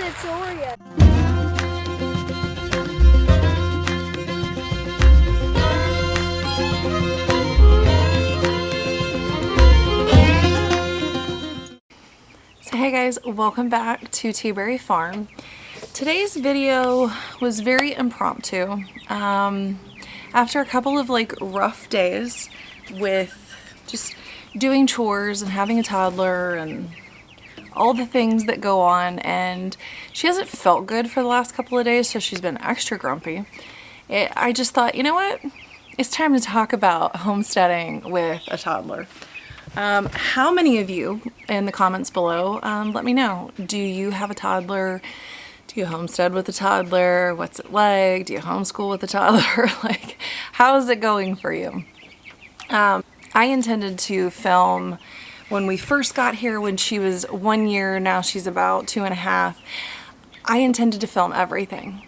it's Oreo. So hey guys, welcome back to Teaberry Farm. Today's video was very impromptu. After a couple of rough days with just doing chores and having a toddler and all the things that go on, and she hasn't felt good for the last couple of days, so she's been extra grumpy. I just thought, you know what? It's time to talk about homesteading with a toddler. How many of you in the comments below, let me know. Do you have a toddler? Do you homestead with a toddler? What's it like? Do you homeschool with a toddler? How is it going for you? I intended to film when we first got here when she was 1 year, now she's about 2.5. I intended to film everything.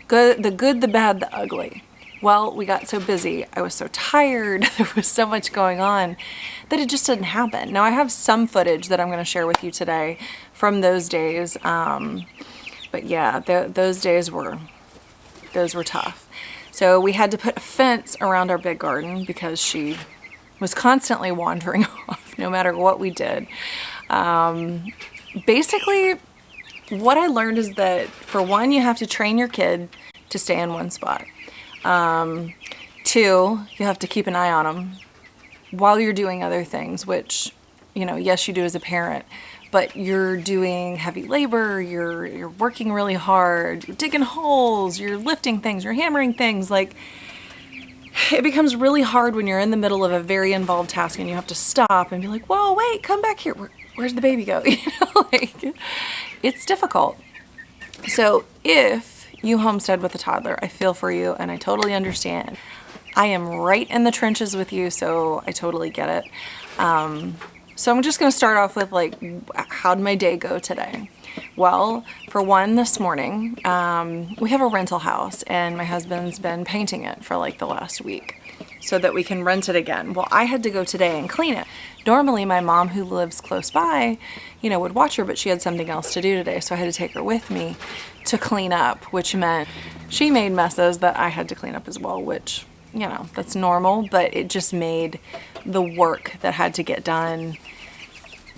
The good, the bad, the ugly. Well, we got so busy, I was so tired, there was so much going on that it just didn't happen. Now I have some footage that I'm going to share with you today from those days, but yeah, those days were tough. So we had to put a fence around our big garden because she was constantly wandering off no matter what we did. Basically, what I learned is that for one, you have to train your kid to stay in one spot. Two, you have to keep an eye on them while you're doing other things, which, yes, you do as a parent, but you're doing heavy labor, you're working really hard, you're digging holes, you're lifting things, you're hammering things. It becomes really hard when you're in the middle of a very involved task and you have to stop and be like, whoa, wait, come back here. Where's the baby go? It's difficult. So if you homestead with a toddler, I feel for you and I totally understand. I am right in the trenches with you, so I totally get it. So I'm just going to start off with how'd my day go today? Well, for one, this morning, we have a rental house and my husband's been painting it for the last week so that we can rent it again. Well, I had to go today and clean it. Normally my mom, who lives close by, would watch her, but she had something else to do today, so I had to take her with me to clean up, which meant she made messes that I had to clean up as well, which, that's normal, but it just made the work that had to get done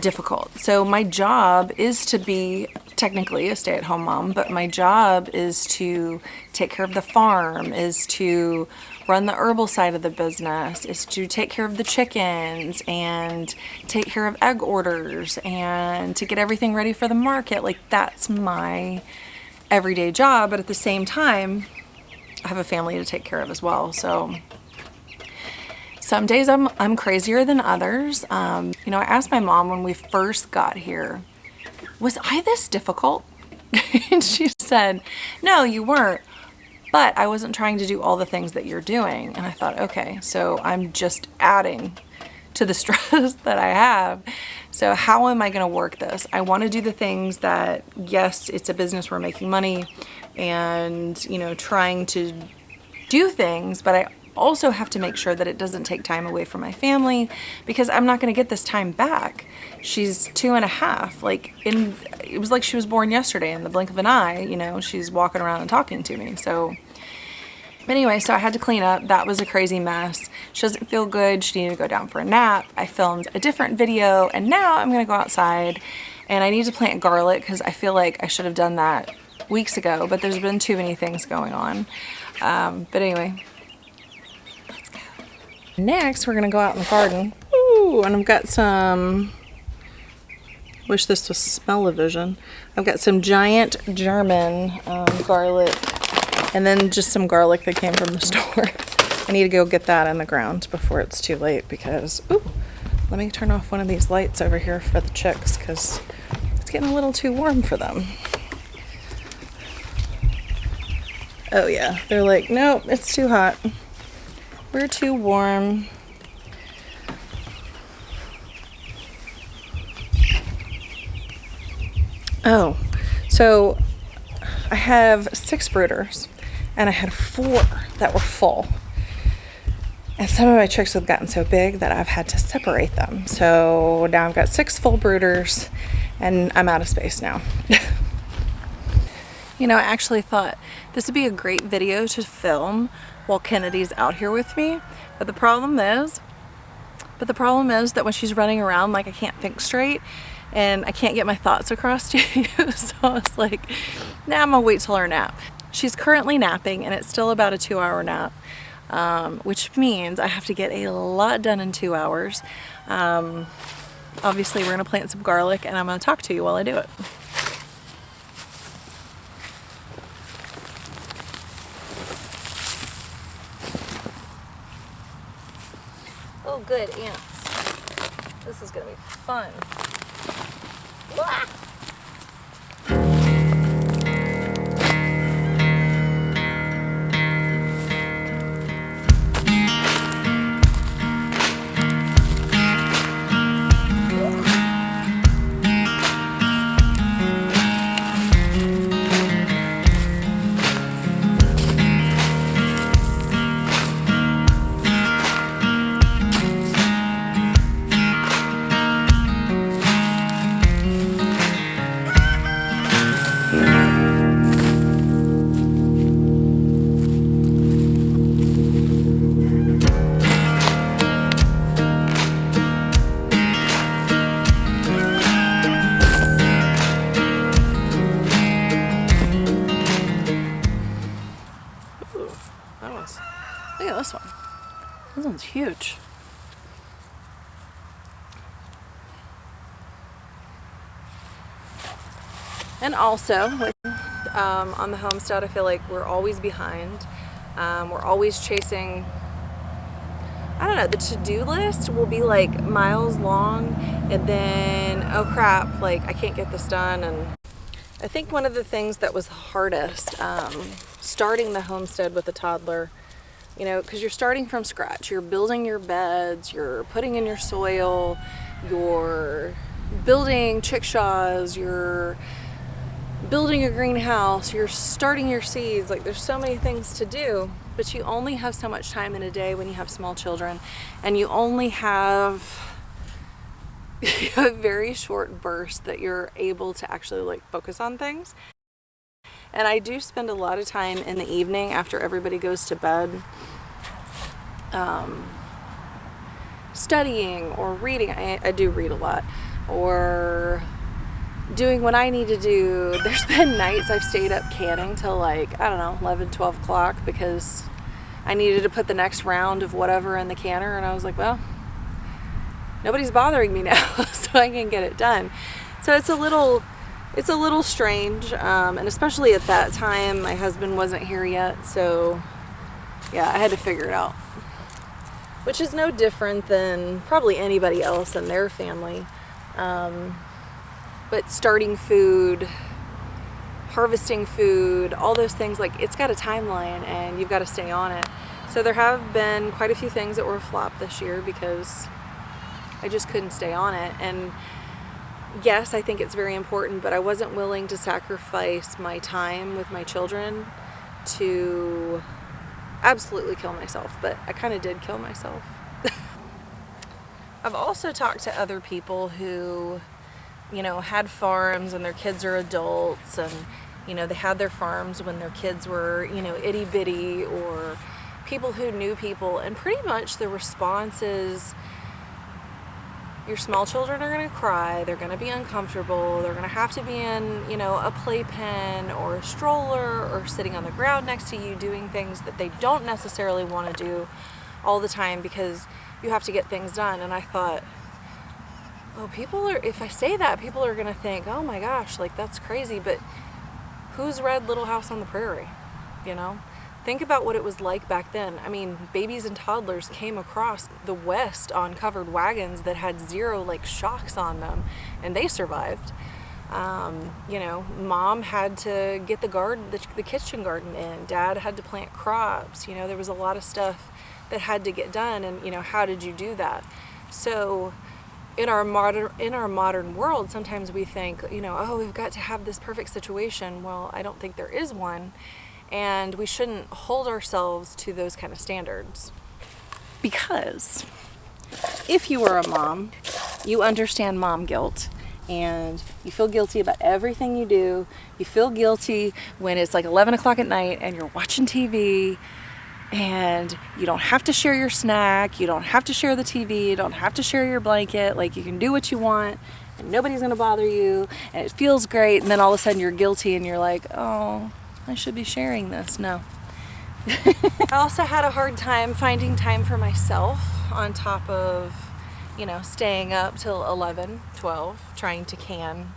difficult. So my job is to be technically a stay-at-home mom, but my job is to take care of the farm, is to run the herbal side of the business, is to take care of the chickens and take care of egg orders and to get everything ready for the market. That's my everyday job, but at the same time, I have a family to take care of as well. So some days I'm crazier than others. I asked my mom when we first got here, was I this difficult? And she said, no, you weren't, but I wasn't trying to do all the things that you're doing. And I thought, okay, so I'm just adding to the stress that I have. So how am I going to work this? I want to do the things that, yes, it's a business, we're making money and, trying to do things, but I also have to make sure that it doesn't take time away from my family because I'm not going to get this time back. She's 2.5. It was like she was born yesterday in the blink of an eye. She's walking around and talking to me. So anyway, so I had to clean up. That was a crazy mess. She doesn't feel good. She needed to go down for a nap. I filmed a different video and now I'm going to go outside and I need to plant garlic because I feel like I should have done that weeks ago, but there's been too many things going on. But anyway, let's go. Next, we're going to go out in the garden. Ooh, and I've got some, wish this was smell-o-vision. I've got some giant German garlic and then just some garlic that came from the store. I need to go get that in the ground before it's too late because, ooh, let me turn off one of these lights over here for the chicks because it's getting a little too warm for them. Oh yeah, they're like, nope, it's too hot. We're too warm. Oh, so I have 6 brooders and I had 4 that were full. And some of my chicks have gotten so big that I've had to separate them. So now I've got 6 full brooders and I'm out of space now. You know, I actually thought this would be a great video to film while Kennedy's out here with me, but the problem is that when she's running around, like, I can't think straight and I can't get my thoughts across to you. So I was like, nah, I'm gonna wait till her nap. She's currently napping and it's still about a 2-hour nap, which means I have to get a lot done in 2 hours. Obviously we're gonna plant some garlic and I'm gonna talk to you while I do it. Oh good, ants. This is gonna be fun. Ah! Look at this one. This one's huge. And also, on the homestead, I feel like we're always behind. We're always chasing, I don't know, the to-do list will be like miles long, and then, oh crap, like I can't get this done. And I think one of the things that was hardest, starting the homestead with a toddler, you know, because you're starting from scratch. You're building your beds, you're putting in your soil, you're building chickshaws, you're building a greenhouse, you're starting your seeds. Like, there's so many things to do, but you only have so much time in a day when you have small children, and you only have a very short burst that you're able to actually like focus on things. And I do spend a lot of time in the evening after everybody goes to bed, studying or reading. I do read a lot, or doing what I need to do. There's been nights I've stayed up canning till like, I don't know, 11, 12 o'clock because I needed to put the next round of whatever in the canner, and I was like, well, nobody's bothering me now, so I can get it done. So it's a little strange, and especially at that time, my husband wasn't here yet, so yeah, I had to figure it out. Which is no different than probably anybody else in their family. But starting food, harvesting food, all those things, like, it's got a timeline and you've got to stay on it. So there have been quite a few things that were a flop this year because I just couldn't stay on it. And yes, I think it's very important, but I wasn't willing to sacrifice my time with my children to absolutely kill myself, but I kind of did kill myself. I've also talked to other people who, you know, had farms and their kids are adults, and, you know, they had their farms when their kids were, you know, itty bitty, or people who knew people, and pretty much the response is, your small children are going to cry, they're going to be uncomfortable, they're going to have to be in, you know, a playpen or a stroller or sitting on the ground next to you doing things that they don't necessarily want to do all the time because you have to get things done. And I thought, oh, if I say that, people are going to think, oh my gosh, like, that's crazy. But who's read Little House on the Prairie, you know? Think about what it was like back then. I mean, babies and toddlers came across the West on covered wagons that had 0 like shocks on them, and they survived. You know, mom had to get the kitchen garden in. Dad had to plant crops. You know, there was a lot of stuff that had to get done, and, you know, how did you do that? So in our modern world, sometimes we think, you know, oh, we've got to have this perfect situation. Well, I don't think there is one. And we shouldn't hold ourselves to those kind of standards. Because if you were a mom, you understand mom guilt, and You feel guilty about everything you do. You feel guilty when it's like 11 o'clock at night and you're watching TV and you don't have to share your snack. You don't have to share the TV. You don't have to share your blanket. Like, you can do what you want and nobody's gonna bother you and it feels great. And then all of a sudden you're guilty and you're like, oh, I should be sharing this. No. I also had a hard time finding time for myself on top of, you know, staying up till 11, 12, trying to can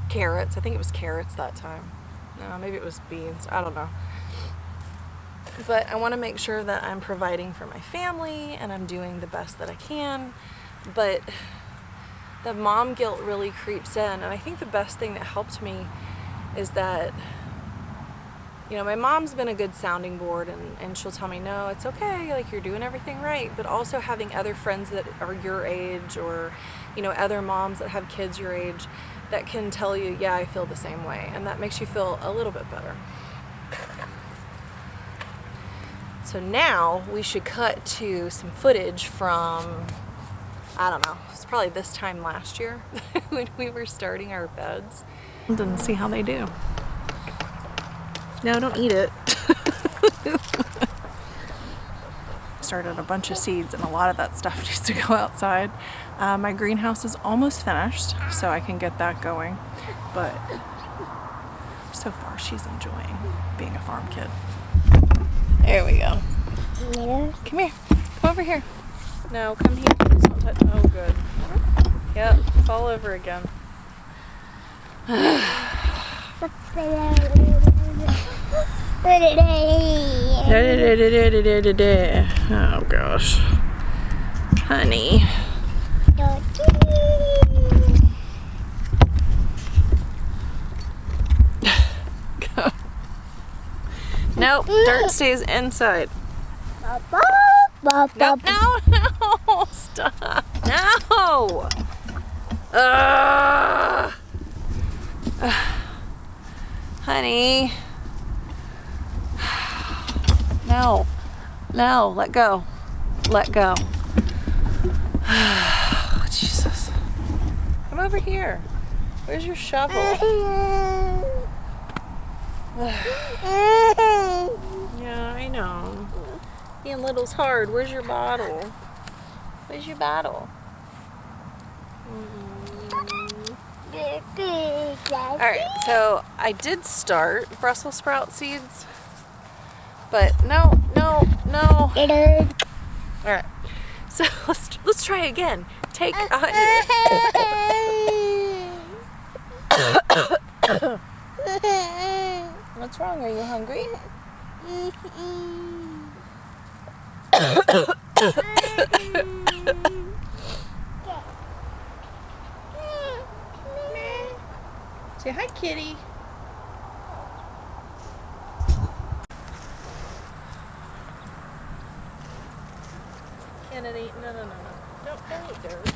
carrots. I think it was carrots that time. No, maybe it was beans. I don't know. But I want to make sure that I'm providing for my family and I'm doing the best that I can. But the mom guilt really creeps in. And I think the best thing that helped me is that, you know, my mom's been a good sounding board and she'll tell me, no, it's okay, like, you're doing everything right. But also having other friends that are your age, or, you know, other moms that have kids your age that can tell you, yeah, I feel the same way. And that makes you feel a little bit better. So now we should cut to some footage from, I don't know, it's probably this time last year when we were starting our beds. And see how they do. No, don't eat it. Started a bunch of seeds and a lot of that stuff needs to go outside. My greenhouse is almost finished, so I can get that going. But so far she's enjoying being a farm kid. There we go. Yeah. Come here. Come over here. No, come here. Please don't touch. Oh, good. Yep, it's all over again. Oh gosh. Honey. Go. Nope, dirt stays inside. Nope, no, stop. No! Honey. No, let go. Let go. Jesus. Come over here. Where's your shovel? Yeah, I know. Being little's hard. Where's your bottle? Where's your bottle? Alright, so I did start Brussels sprout seeds, but no. Alright, so let's try again. Take What's wrong? Are you hungry? Say hi, kitty. Kennedy, no. Don't eat dirt.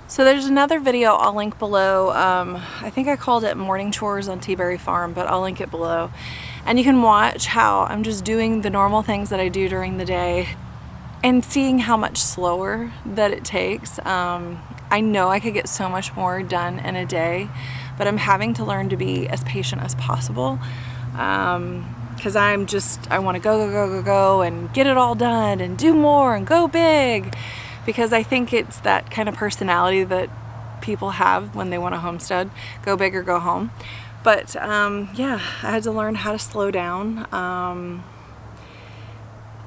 So there's another video I'll link below. I think I called it Morning Chores on Teaberry Farm, but I'll link it below. And you can watch how I'm just doing the normal things that I do during the day and seeing how much slower that it takes. I know I could get so much more done in a day, but I'm having to learn to be as patient as possible. Because I want to go and get it all done and do more and go big. Because I think it's that kind of personality that people have when they want to homestead, go big or go home. But yeah, I had to learn how to slow down.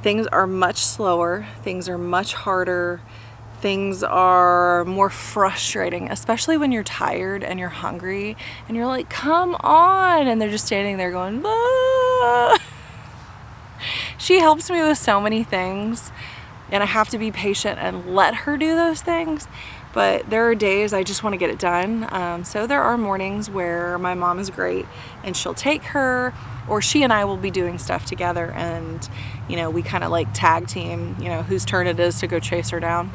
Things are much slower, things are much harder, things are more frustrating, especially when you're tired and you're hungry and you're like, come on, and they're just standing there going, ah. She helps me with so many things. And I have to be patient and let her do those things. But there are days I just want to get it done. So there are mornings where my mom is great and she'll take her, or she and I will be doing stuff together, and, you know, we kind of like tag team, you know, whose turn it is to go chase her down.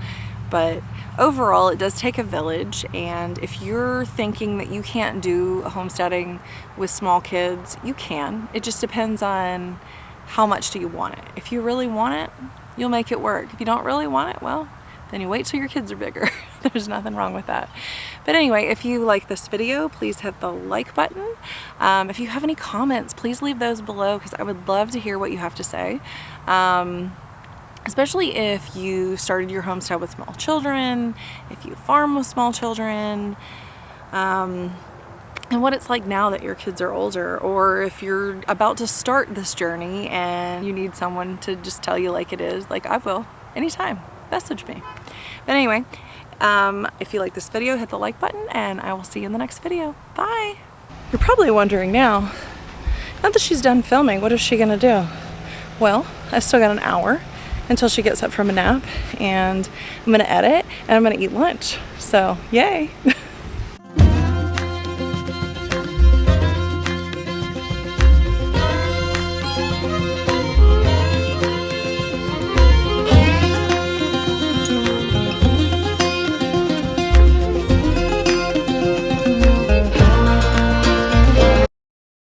But overall, it does take a village, and if you're thinking that you can't do a homesteading with small kids, you can. It just depends on how much do you want it. If you really want it, you'll make it work. If you don't really want it, well, then you wait till your kids are bigger. There's nothing wrong with that. But anyway, if you like this video, please hit the like button. If you have any comments, please leave those below, because I would love to hear what you have to say. Especially if you started your homestead with small children, if you farm with small children, and what it's like now that your kids are older, or if you're about to start this journey and you need someone to just tell you like it is, like I will, anytime, message me. But anyway, if you like this video, hit the like button, and I will see you in the next video. Bye! You're probably wondering now that she's done filming, what is she gonna do? Well, I still got an hour until she gets up from a nap, and I'm gonna edit and I'm gonna eat lunch. So, yay!